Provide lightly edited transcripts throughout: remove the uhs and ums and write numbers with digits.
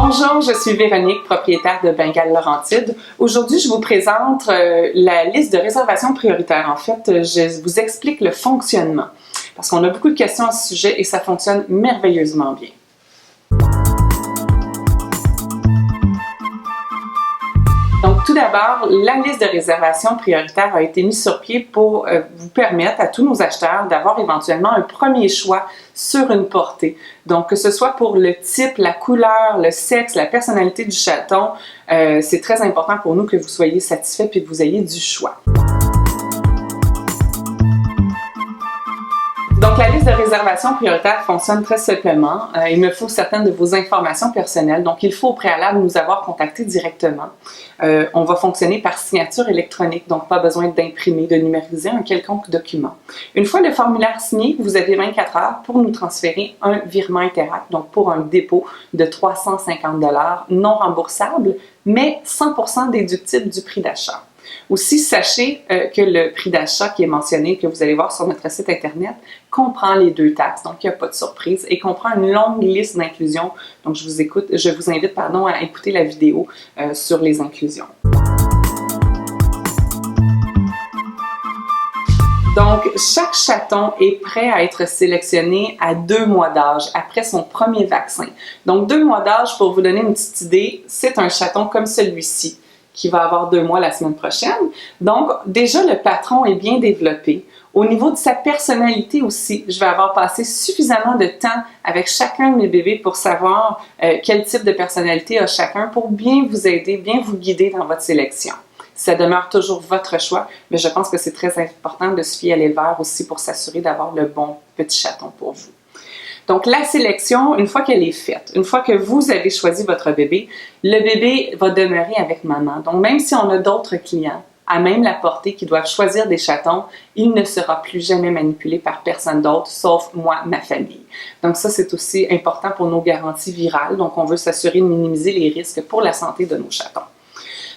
Bonjour, je suis Véronique, propriétaire de Bengale Laurentides. Aujourd'hui, je vous présente la liste de réservations prioritaires. En fait, je vous explique le fonctionnement parce qu'on a beaucoup de questions à ce sujet et ça fonctionne merveilleusement bien. Donc, tout d'abord, la liste de réservations prioritaires a été mise sur pied pour vous permettre à tous nos acheteurs d'avoir éventuellement un premier choix sur une portée. Donc, que ce soit pour le type, la couleur, le sexe, la personnalité du chaton, c'est très important pour nous que vous soyez satisfait et que vous ayez du choix. Donc, la liste de réservations prioritaires fonctionne très simplement. Il me faut certaines de vos informations personnelles. Donc, il faut au préalable nous avoir contactés directement. On va fonctionner par signature électronique, donc pas besoin d'imprimer, de numériser un quelconque document. Une fois le formulaire signé, vous avez 24 heures pour nous transférer un virement Interact, donc pour un dépôt de 350 $ non remboursable, mais 100% déductible du prix d'achat. Aussi, sachez que le prix d'achat qui est mentionné, que vous allez voir sur notre site Internet, comprend les 2 taxes, donc il n'y a pas de surprise, et comprend une longue liste d'inclusions. Donc, je vous invite à écouter la vidéo sur les inclusions. Donc, chaque chaton est prêt à être sélectionné à 2 mois d'âge, après son premier vaccin. Donc, 2 mois d'âge, pour vous donner une petite idée, c'est un chaton comme celui-ci, qui va avoir 2 mois la semaine prochaine. Donc, déjà, le patron est bien développé. Au niveau de sa personnalité aussi, je vais avoir passé suffisamment de temps avec chacun de mes bébés pour savoir quel type de personnalité a chacun pour bien vous aider, bien vous guider dans votre sélection. Ça demeure toujours votre choix, mais je pense que c'est très important de se fier à l'éleveur aussi pour s'assurer d'avoir le bon petit chaton pour vous. Donc, la sélection, une fois qu'elle est faite, une fois que vous avez choisi votre bébé, le bébé va demeurer avec maman. Donc, même si on a d'autres clients à même la portée qui doivent choisir des chatons, il ne sera plus jamais manipulé par personne d'autre, sauf moi, ma famille. Donc, ça, c'est aussi important pour nos garanties virales. Donc, on veut s'assurer de minimiser les risques pour la santé de nos chatons.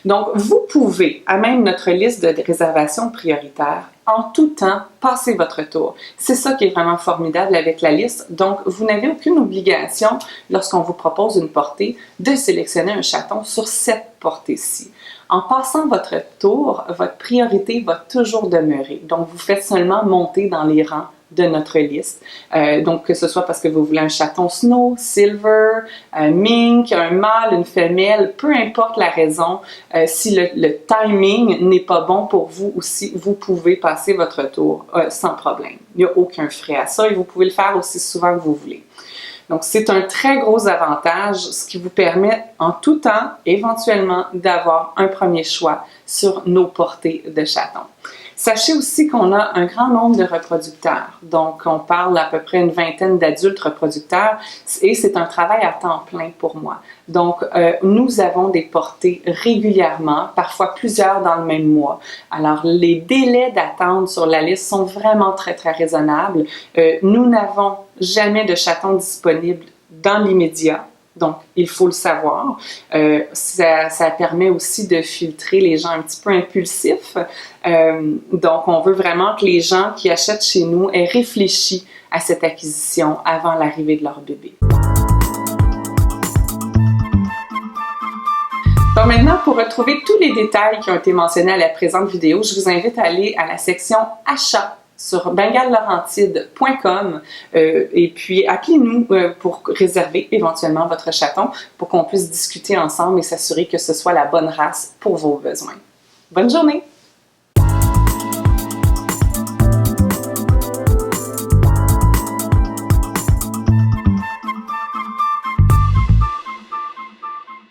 Donc, vous pouvez, à même notre liste de réservations prioritaires, en tout temps, passer votre tour. C'est ça qui est vraiment formidable avec la liste. Donc, vous n'avez aucune obligation, lorsqu'on vous propose une portée, de sélectionner un chaton sur cette portée-ci. En passant votre tour, votre priorité va toujours demeurer. Donc, vous faites seulement monter dans les rangs de notre liste. Donc, que ce soit parce que vous voulez un chaton snow, silver, mink, un mâle, une femelle, peu importe la raison, si le timing n'est pas bon pour vous aussi, vous pouvez passer votre tour sans problème. Il n'y a aucun frais à ça et vous pouvez le faire aussi souvent que vous voulez. Donc, c'est un très gros avantage, ce qui vous permet en tout temps, éventuellement, d'avoir un premier choix sur nos portées de chatons. Sachez aussi qu'on a un grand nombre de reproducteurs. Donc, on parle à peu près une vingtaine d'adultes reproducteurs et c'est un travail à temps plein pour moi. Donc, nous avons des portées régulièrement, parfois plusieurs dans le même mois. Alors, les délais d'attente sur la liste sont vraiment très, très raisonnables. Nous n'avons jamais de chatons disponibles dans l'immédiat. Donc, il faut le savoir. Ça permet aussi de filtrer les gens un petit peu impulsifs. Donc, on veut vraiment que les gens qui achètent chez nous aient réfléchi à cette acquisition avant l'arrivée de leur bébé. Donc maintenant, pour retrouver tous les détails qui ont été mentionnés à la présente vidéo, je vous invite à aller à la section « Achat » sur bengalelaurentides.com et puis appelez-nous pour réserver éventuellement votre chaton pour qu'on puisse discuter ensemble et s'assurer que ce soit la bonne race pour vos besoins. Bonne journée!